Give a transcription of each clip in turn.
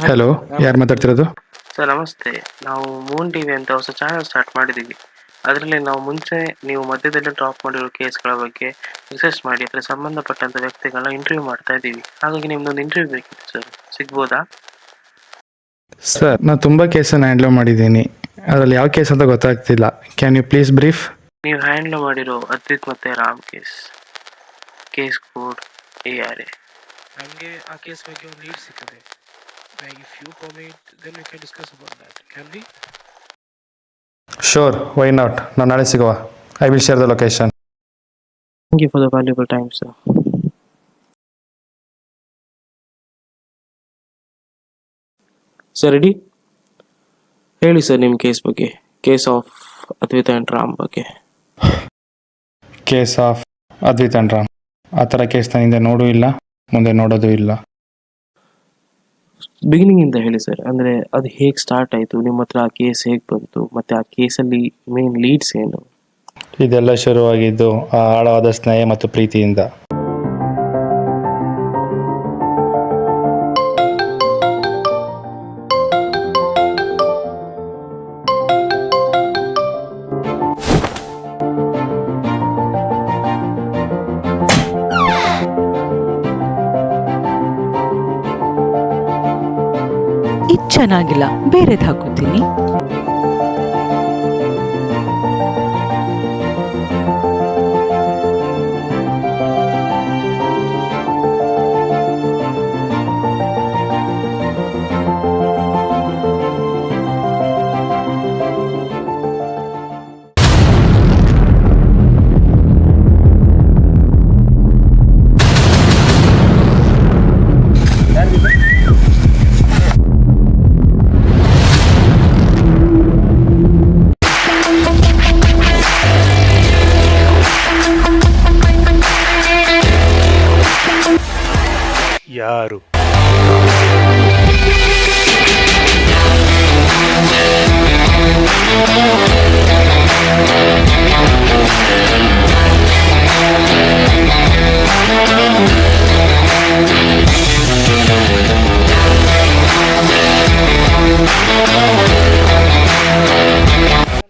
Hello, ಯಾರು ಮಾತಾಡ್ತಿರೋದು? Sir ನಮಸ್ತೆ. ನಾವು ಮೂನ್ ಟಿವಿ ಅಂತ ಹೊಸ ಚಾನೆಲ್ ಸ್ಟಾರ್ಟ್ ಮಾಡಿದ್ದೀವಿ. ಅದರಲ್ಲಿ ನಾವು ಮುಂಚೆ ನೀವು ಮಧ್ಯದಲ್ಲಿ ಡ್ರಾಪ್ ಮಾಡಿರೋ ಕೇಸ್ಗಳ ಬಗ್ಗೆ ರಿಸರ್ಚ್ ಮಾಡಿ ಅದರ ಸಂಬಂಧಪಟ್ಟಂತ ವ್ಯಕ್ತಿಗಳನ್ನ ಇಂಟರ್ವ್ಯೂ ಮಾಡ್ತಾ ಇದ್ದೀವಿ. ಹಾಗಾಗಿ ನಿಮ್ದೊಂದು ಇಂಟರ್ವ್ಯೂ ಬೇಕಿತ್ತು ಸರ್, ಸಿಗ್ಬೋದಾ? ಸರ್, ನಾನು ತುಂಬ ಕೇಸನ್ನು ಹ್ಯಾಂಡ್ಲ್ ಮಾಡಿದ್ದೀನಿ. ಅದರಲ್ಲಿ ಯಾವ ಕೇಸ್ ಅಂತ ಗೊತ್ತಾಗ್ತಿಲ್ಲ. Can you please brief? ನೀವು ಹ್ಯಾಂಡಲ್ ಮಾಡಿರೋ ಅದ್ವಿತ್ ಮತ್ತೆ ರಾಮ್ ಕೇಸ್ ಕೋಡ್ ARA. ನಮಗೆ ಆ ಕೇಸ್ ಬಗ್ಗೆ ಒಂದು ಲೀಡ್ ಸಿಕ್ಕಿದೆ. If you permit then we can discuss about that. Can we? Sure, why not. ನಾನು ನಾಳೆ ಸಿಗುವ. I will share the location. Thank you for the valuable time sir. Sir ready? ಹೇಳಿ sir ನಿಮ್ಮ case ಬಗ್ಗೆ. Case of Advit and Ram ಬಗ್ಗೆ. Case of Advit and Ram. ಆ ಥರ case ನಾನು ಹಿಂದೆ ನೋಡೂ ಇಲ್ಲ, ಮುಂದೆ ನೋಡೋದು ಇಲ್ಲ. ಬಿಗಿನಿಂಗ್ ಇಂದ ಹೇಳಿ ಸರ್. ಅಂದ್ರೆ ಅದು ಹೇಗೆ ಸ್ಟಾರ್ಟ್ ಆಯ್ತು, ನಿಮ್ಮ ಹತ್ರ ಆ ಕೇಸ್ ಹೇಗೆ ಬಂತು, ಮತ್ತೆ ಆ ಕೇಸಲ್ಲಿ ಮೇನ್ ಲೀಡ್ಸ್ ಏನು? ಇದೆಲ್ಲ ಶುರುವಾಗಿದ್ದು ಆ ಆಳವಾದ ಸ್ನೇಹ ಮತ್ತು ಪ್ರೀತಿಯಿಂದ. ಇದು ಚೆನ್ನಾಗಿಲ್ಲ, ಬೇರೆದು ಹಾಕೋತೀನಿ. ಯಾರು?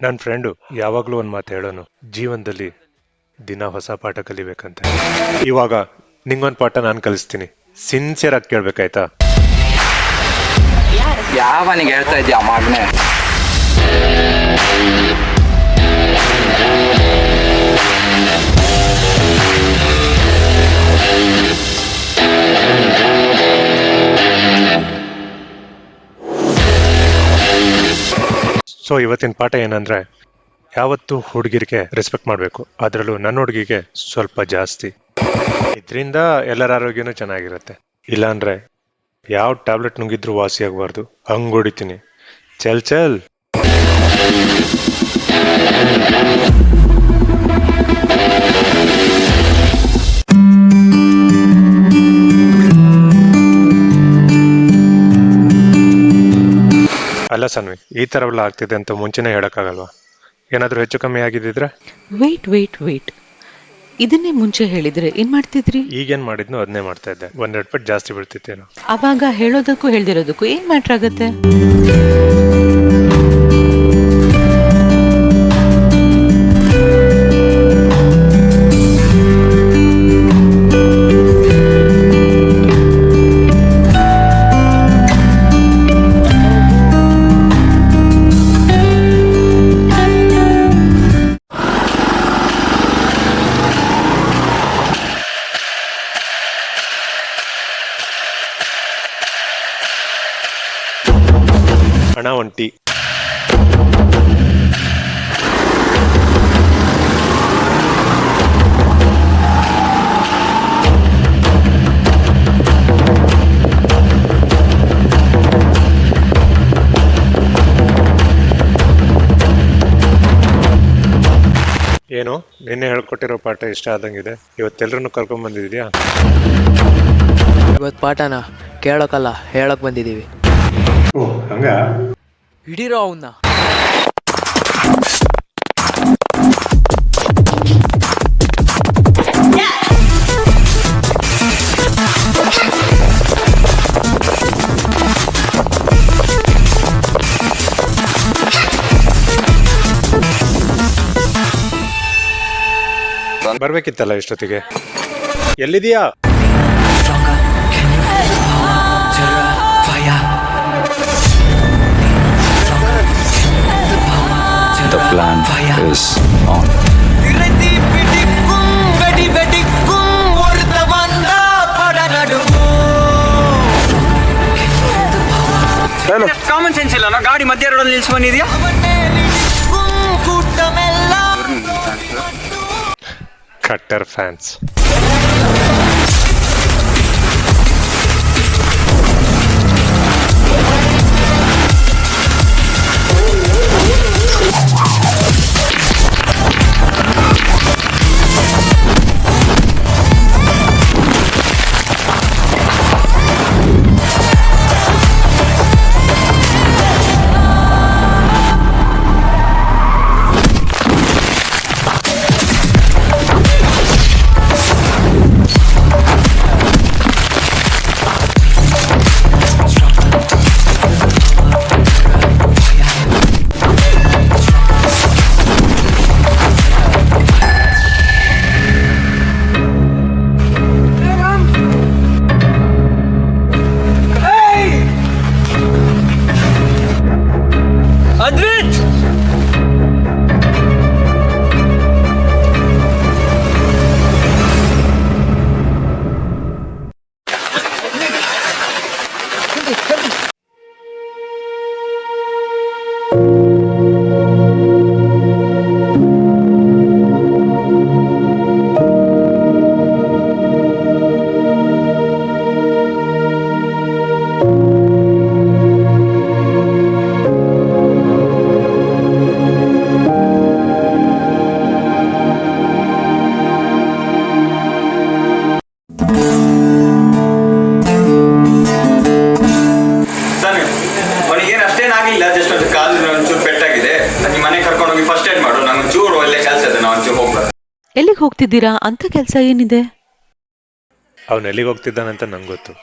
ನನ್ನ ಫ್ರೆಂಡು ಯಾವಾಗಲೂ ಒಂದು ಮಾತು ಹೇಳೋನು, ಜೀವನದಲ್ಲಿ ದಿನ ಹೊಸ ಪಾಠ ಕಲಿಬೇಕಂತ. ಇವಾಗ ನಿಂಗೊಂದು ಪಾಠ ನಾನು ಕಲಿಸ್ತೀನಿ. ಸಿನ್ಸಿಯರ್ ಆಗಿ ಕೇಳ್ಬೇಕಾಯ್ತಾ? ಯಾವನಿಗೆ ಹೇಳ್ತಾ ಇದ್ಯಾ ಮಗನೇ? ಸೊ ಇವತ್ತಿನ ಪಾಠ ಏನಂದ್ರೆ, ಯಾವತ್ತು ಹುಡುಗಿರಿಗೆ ರೆಸ್ಪೆಕ್ಟ್ ಮಾಡಬೇಕು, ಅದರಲ್ಲೂ ನನ್ನ ಹುಡುಗಿಗೆ ಸ್ವಲ್ಪ ಜಾಸ್ತಿ. ಇದರಿಂದ ಎಲ್ಲರ ಆರೋಗ್ಯನೂ ಚೆನ್ನಾಗಿರುತ್ತೆ. ಇಲ್ಲಾಂದ್ರೆ ಯಾವ ಟ್ಯಾಬ್ಲೆಟ್ ನುಂಗಿದ್ರು ವಾಸಿ ಆಗಬಾರ್ದು, ಹಂಗ್ ಹೊಡಿತೀನಿ. ಚಲ್ ಚಲ್. ಅಲ್ಲ ಸನ್ವಿ, ಈ ಥರವೆಲ್ಲ ಆಗ್ತಿದೆ ಅಂತ ಮುಂಚೆನೇ ಹೇಳೋಕ್ಕಾಗಲ್ವಾ? ಏನಾದರೂ ಹೆಚ್ಚು ಕಮ್ಮಿ ಆಗಿದ್ದಿದ್ರೆ? ವೇಟ್, ಇದನ್ನೇ ಮುಂಚೆ ಹೇಳಿದ್ರೆ ಏನ್ ಮಾಡ್ತಿದ್ರಿ? ಈಗೇನ್ ಮಾಡಿದ್ನು ಅದನ್ನೇ ಮಾಡ್ತಾ ಇದ್ದೆ. 1 ಪಟ್ಟು ಜಾಸ್ತಿ ಬೀಳ್ತಿತ್ತೇನೋ. ಅವಾಗ ಹೇಳೋದಕ್ಕೂ ಹೇಳ್ದಿರೋದಕ್ಕೂ ಏನ್ ಮ್ಯಾಟ್ರ್ ಆಗತ್ತೆ? ಹಣ ಒಂಟಿ. ಏನು ನಿನ್ನೆ ಹೇಳ್ಕೊಟ್ಟಿರೋ ಪಾಠ ಇಷ್ಟ ಆದಂಗಿದೆ. ಇವತ್ತೆಲ್ರನ್ನು ಕರ್ಕೊಂಡ್ ಬಂದಿದ್ಯಾ? ಇವತ್ತು ಪಾಠನ ಕೇಳೋಕಲ್ಲ, ಹೇಳಕ್ ಬಂದಿದೀವಿ. ಹಂಗ ಹಿಡೀರೋ ಅವನ್ನ. ಬರ್ಬೇಕಿತ್ತಲ್ಲ ಇಷ್ಟೊತ್ತಿಗೆ. ಎಲ್ಲಿದೀಯಾ? The plan is on. Common sense ಇಲ್ಲ, ಗಾಡಿ ಮಧ್ಯ ರೋಡಲ್ಲಿ ನಿಲ್ಸ್ಕೊಂಡಿದ್ಯಾ? Cutter fans. ಅದ್ವಿತ್, ಅವನಿಗೇನು ಅಷ್ಟೇನಾಗಿಲ್ಲ, ಜಸ್ಟ್ ಒಂದು ಕಾಲು ಒಂಚೂರು ಪೆಟ್ಟಾಗಿದೆ. ನಿಮ್ಮ ಮನೆ ಕರ್ಕೊಂಡೋಗಿ ಫಸ್ಟ್ ಏಡ್ ಮಾಡು, ನಂಗೆ ಒಂಚೂರು ಒಳ್ಳೆ ಕೆಲಸ ಇದೆ, ನಾನು ಒಂಚೂರು ಹೋಗ್ಬಾರ್ದು. ಎಲ್ಲಿಗೆ ಹೋಗ್ತಿದ್ದೀರಾ? ಅಂತ ಕೆಲಸ ಏನಿದೆ? ಅವನು ಎಲ್ಲಿಗೆ ಹೋಗ್ತಿದ್ದಾನಂತ ನಂಗೆ ಗೊತ್ತು.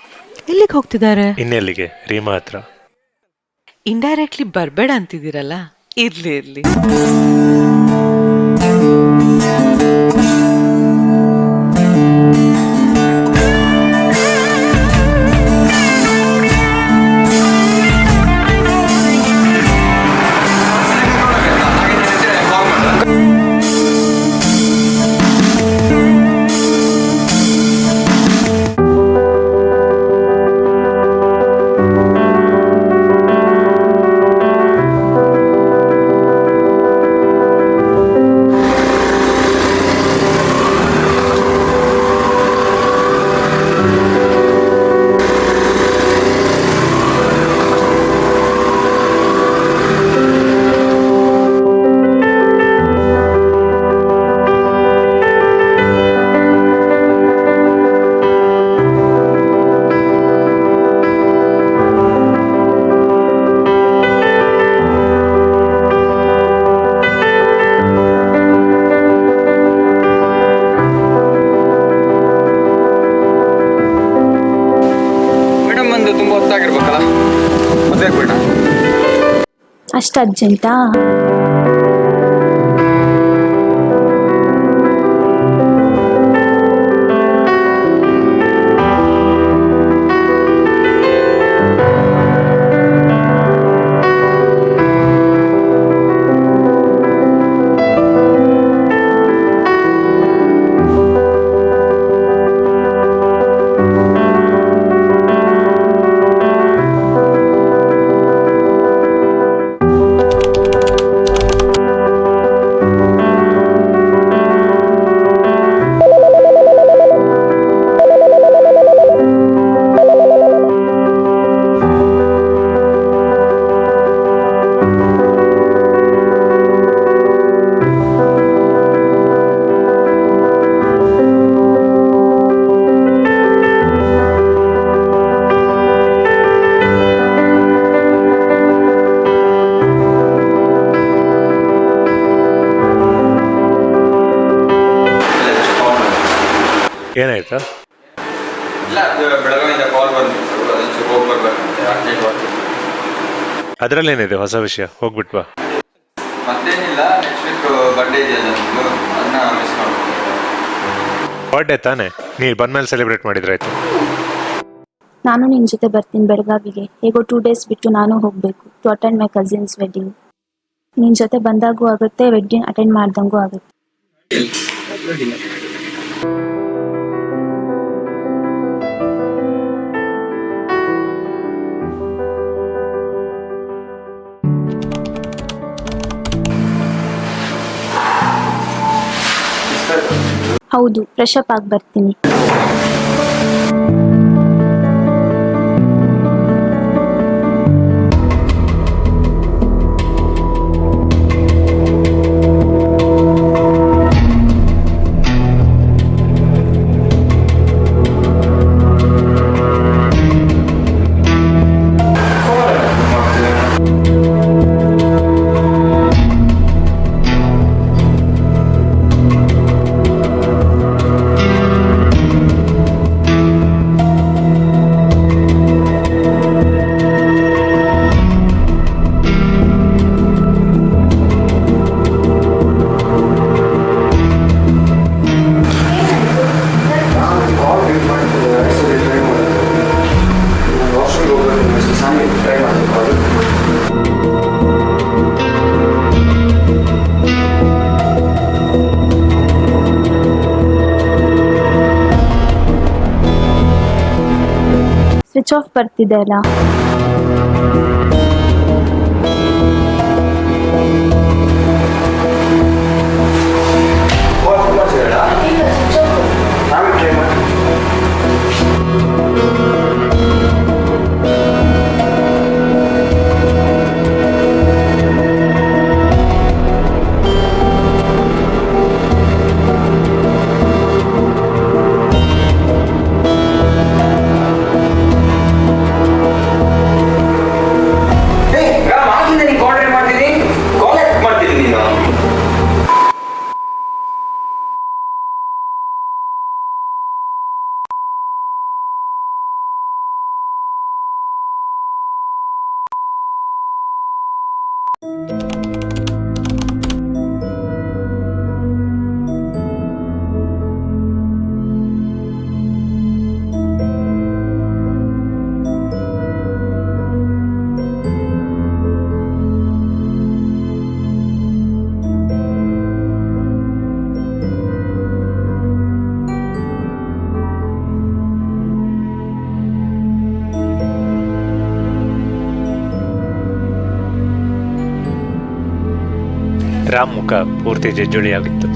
ಎಲ್ಲಿಗೆ ಹೋಗ್ತಿದ್ದಾರೆ? ಇನ್ನೆಲ್ಲಿಗೆ? ರೀಮಾ ಹತ್ರ. ಇಂಡೈರೆಕ್ಟ್ಲಿ ಬರ್ಬೇಡ ಅಂತಿದ್ದೀರಲ್ಲ, ಇರ್ಲಿ ಇರ್ಲಿ. ತುಂಬಾ ಹೊತ್ತಾಗಿರ್ಬೇಕಲ್ಲ, ಮದುವೆ ಬೇಡ. ಅಷ್ಟು ಅರ್ಜೆಂಟಾ? ಏನಾಯ್ತಾ? ಇಲ್ಲ, ಬೆಳಗಾವಿಯಿಂದ ಕಾಲ್ ಬಂದಿತ್ತು, ಅದಕ್ಕೆ ಹೋಗಿ ಬರ್ಬೇಕಂತೆ, ಅರ್ಜೆಂಟ್ ವರ್ಕ್. ಅದರಲ್ಲೇನಿದೆ ಹೊಸ ವಿಷಯ? ಹೋಗ್ಬಿಟ್ವಾ? ಮತ್ತೇನಿಲ್ಲ, ನೆಕ್ಸ್ಟ್ ವೀಕ್ ಬರ್ಡೇ ಇದೆಯಲ್ಲ ನಿಮ್ಮದು, ಅದನ್ನ ಮಿಸ್ ಮಾಡ್ಬೋದು. ಬರ್ಡೇ ತಾನೆ, ನೀ ಬಂದ್ಮೇಲೆ ಸೆಲೆಬ್ರೇಟ್ ಮಾಡಿದ್ರಾಯ್ತು. ನಾನು ನಿನ್ನ ಜೊತೆ ಬರ್ತೀನಿ ಬೆಳಗಾವಿಗೆ. ಹೇಗೋ 2 days ಬಿಟ್ಟು ನಾನು ಹೋಗಬೇಕು to attend my cousin's wedding. ನಿನ್ನ ಜೊತೆ ಬಂದಾಗೂ ಆಗುತ್ತೆ, ವೆಡ್ಡಿಂಗ್ ಅಟೆಂಡ್ ಮಾಡ್ದಂಗೂ ಆಗುತ್ತೆ. ಹೌದು, ಫ್ರೆಶ್ ಅಪ್ ಆಗಿ ಬರ್ತೀನಿ. ಸ್ವಿಚ್ ಆಫ್ ಬರ್ತಿದೆ ಅಲ್ಲ. ರಾಮ್ ಮುಖ ಪೂರ್ತಿ ಜಜ್ಜುಳಿಯಾಗಿತ್ತು.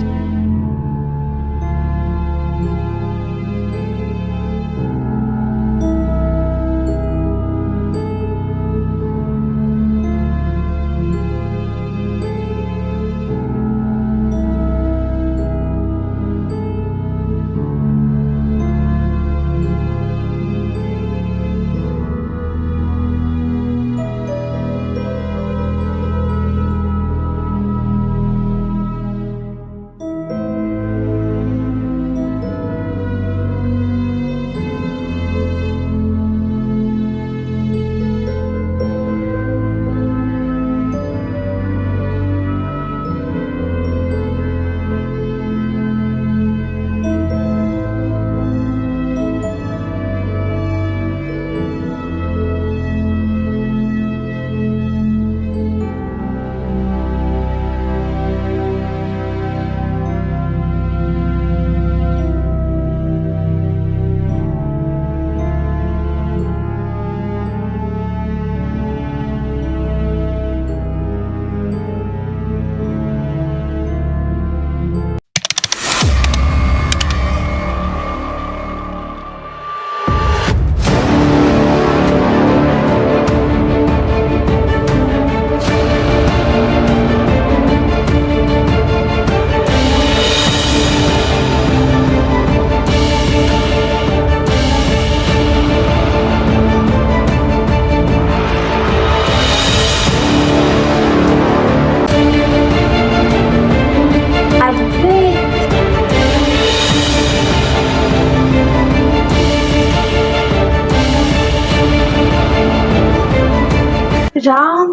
ರಾಮ್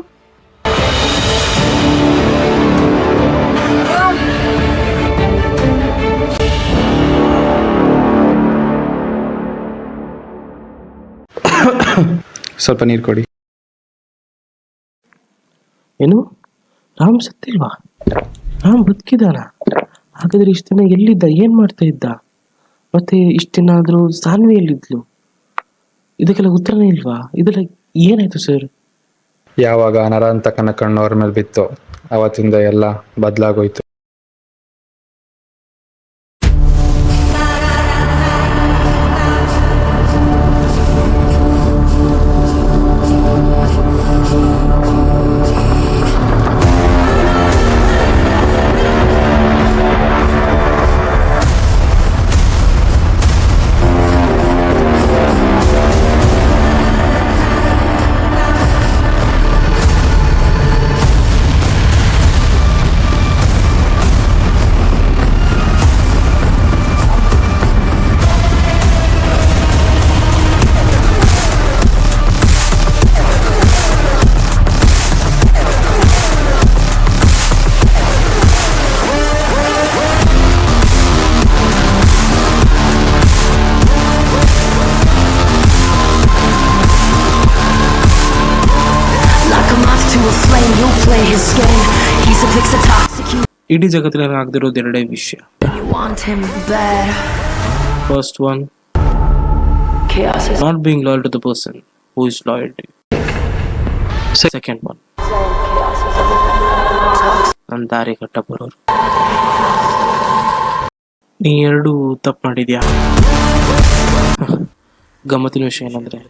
ಸ್ವಲ್ಪ ನೀರು ಕೊಡಿ. ಏನು ರಾಮ್ ಸತ್ತಿಲ್ವಾ? ರಾಮ್ ಬದುಕಿದಾನ? ಹಾಗಾದ್ರೆ ಇಷ್ಟು ದಿನ ಎಲ್ಲಿದ್ದ, ಏನ್ ಮಾಡ್ತಾ ಇದ್ದ? ಮತ್ತೆ ಇಷ್ಟು ದಿನ ಆದ್ರೂ ಸಾನ್ವಿ ಎಲ್ಲಿದ್ಲು? ಇದಕ್ಕೆಲ್ಲ ಉತ್ತರನೇ ಇಲ್ವಾ? ಇದೆಲ್ಲ ಏನಾಯ್ತು ಸರ್? ಯಾವಾಗ ನರಾಂತಕನ ಕಣ್ಣು ಅವ್ರ ಮೇಲೆ ಬಿತ್ತು ಅವತ್ತಿಂದ ಎಲ್ಲ ಬದಲಾಗೋಯ್ತು. ಇಡೀ ಜಗತ್ತಿನಲ್ಲಿ ಆಗದಿರೋದು ಎರಡೇ ವಿಷಯ. First one, not being loyal to the person who is loyal to you. Second one, ನನ್ನ ದಾರಿ ಕಟ್ಟ ಬರೋರು. ನೀ ಎರಡು ತಪ್ಪು ಮಾಡಿದ್ಯಾ. ಗಮ್ಮತ್ತಿನ ವಿಷಯ ಏನಂದ್ರೆ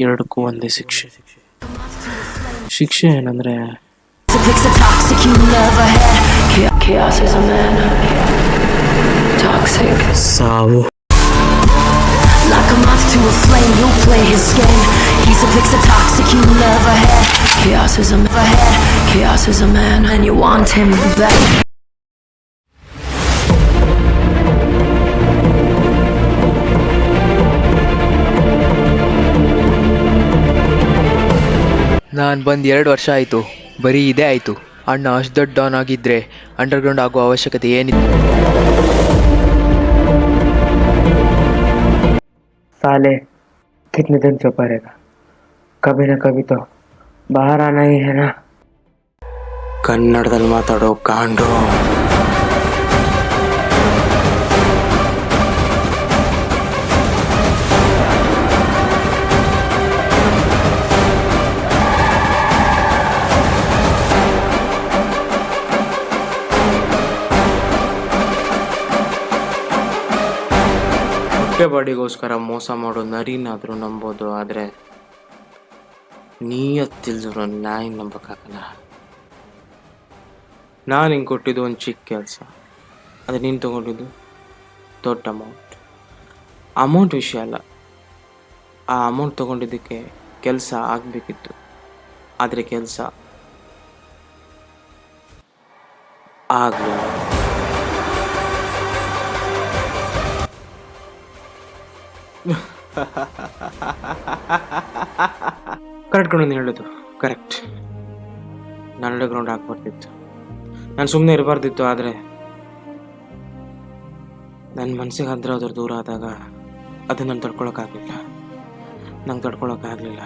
ಎರಡಕ್ಕೂ ಒಂದೇ ಶಿಕ್ಷೆ. ಶಿಕ್ಷೆ ಏನಂದ್ರೆ ಸಾವು. Like a moth to a flame, you'll play his game. He's a fix of toxic you never had. Chaos is a man, chaos is a man, and you want him back. ನಾನು ಬಂದು 2 ವರ್ಷ ಆಯಿತು, ಬರೀ ಇದೇ ಆಯಿತು. ಅಣ್ಣ ಅಷ್ಟು ದೊಡ್ಡ ಡಾನ್ ಆಗಿದ್ದರೆ ಅಂಡರ್ಗ್ರೌಂಡ್ ಆಗೋ ಅವಶ್ಯಕತೆ ಏನಿತ್ತು? साले कितने दिन चुप रहेगा, कभी ना कभी तो बाहर आना ही है ना. ಕನ್ನಡದಲ್ಲಿ ಮಾತಾಡೋ ಕಾಂಡು. ಬಾಡಿಗೋಸ್ಕರ ಮೋಸ ಮಾಡೋ ನರಿನಾದ್ರೂ ನಂಬೋದು, ಆದರೆ ನೀಯತ್ತಿಲ್ದ್ರು ನಾಯಿ ನಂಬಕ್ಕಾಗಲ್ಲ. ನಾನು ಹಿಂಗೆ ಕೊಟ್ಟಿದ್ದು ಒಂದು ಚಿಕ್ಕ ಕೆಲಸ, ಆದರೆ ನೀನು ತಗೊಂಡಿದ್ದು ದೊಡ್ಡ ಅಮೌಂಟ್ ವಿಷಯ ಅಲ್ಲ. ಆ ಅಮೌಂಟ್ ತಗೊಂಡಿದ್ದಕ್ಕೆ ಕೆಲಸ ಆಗಬೇಕಿತ್ತು, ಆದರೆ ಕೆಲಸ ಆಗಲಿಲ್ಲ. ಕರೆಕ್ಟ್ ಕಣ ಹೇಳೋದು, ಕರೆಕ್ಟ್. ನಾನು ಅಂಡರ್ಗ್ರೌಂಡ್ ಹಾಕ್ಬಾರ್ದಿತ್ತು, ನಾನು ಸುಮ್ಮನೆ ಇರಬಾರ್ದಿತ್ತು. ಆದರೆ ನನ್ನ ಮನಸ್ಸಿಗೆ ಹತ್ರ ಅದ್ರ ದೂರ ಆದಾಗ ಅದನ್ನ ನಾನು ತಡ್ಕೊಳಕ್ಕಾಗಲಿಲ್ಲ. ನಂಗೆ ತಡ್ಕೊಳಕ್ಕಾಗಲಿಲ್ಲ.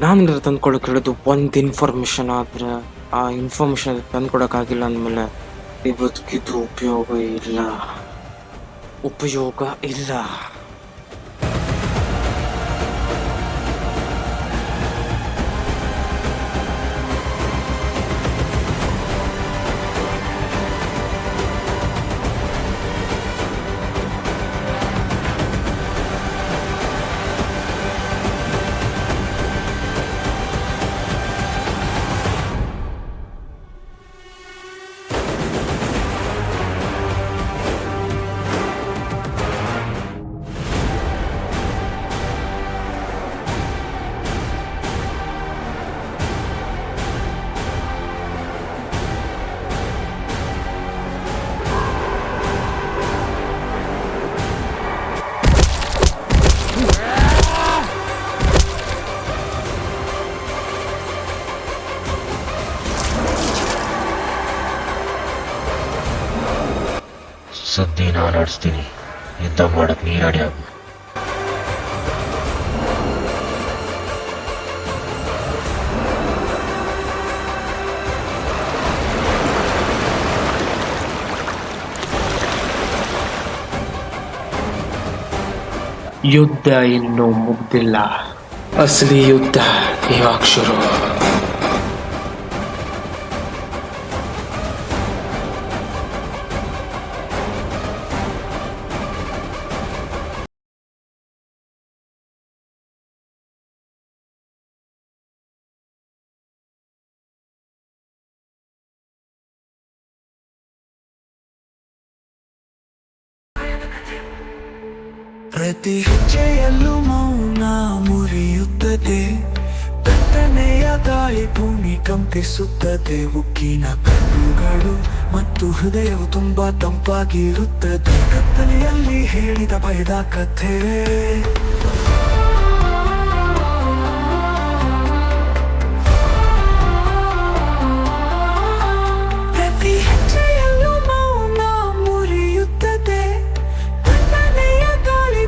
ನಾನು ತಂದ್ಕೊಳಕ್ಕೆ ಹೇಳೋದು ಒಂದು ಇನ್ಫಾರ್ಮೇಶನ್, ಆದ್ರೆ ಆ ಇನ್ಫಾರ್ಮೇಶನ್ ತಂದ್ಕೊಡಕ್ಕಾಗಿಲ್ಲ ಅಂದಮೇಲೆ ಬದುಕಿದ್ದು ಉಪಯೋಗ ಇಲ್ಲ. ಸುದ್ದಿ ನಾನು ನಡೆಸ್ತೀನಿ, ಯುದ್ಧ ಮಾಡಕ್ ನೀ ರೆಡಿ ಆಗು. ಯುದ್ಧ ಇನ್ನೂ ಮುಗ್ದಿಲ್ಲ, ಅಸಲಿ ಯುದ್ಧ ಇವಾಗ ಶುರು. ಪ್ರತಿ ಹೆಜ್ಜೆಯಲ್ಲೂ ಮೌನ ಮುರಿಯುತ್ತದೆ, ದಟ್ಟಣೆಯ ಗಾಳಿ ಭೂಮಿ ಕಂಪಿಸುತ್ತದೆ, ಉಕ್ಕಿನ ಕಣ್ಣುಗಳು ಮತ್ತು ಹೃದಯವು ತುಂಬಾ ತಂಪಾಗಿರುತ್ತದೆ, ಕತ್ತಲೆಯಲ್ಲಿ ಹೇಳಿದ ಭಯದ ಕಥೆ. ಪ್ರತಿ ಹೆಜ್ಜೆಯಲ್ಲೂ ಮೌನ ಮುರಿಯುತ್ತದೆ,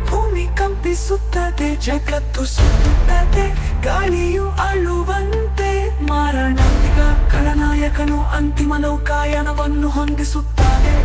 ಭೂಮಿ ಕಂಪಿಸುತ್ತದೆ, ಜಗತ್ತು ಸುತ್ತುತ್ತದೆ, ಗಾಳಿಯು ಅಳುವಂತೆ, ಮಾರಣಾಂತಿಕ ಖಳನಾಯಕನು ಅಂತಿಮ ನೌಕಾಯಾನವನ್ನು ಹೊಂದಿಸುತ್ತಾನೆ.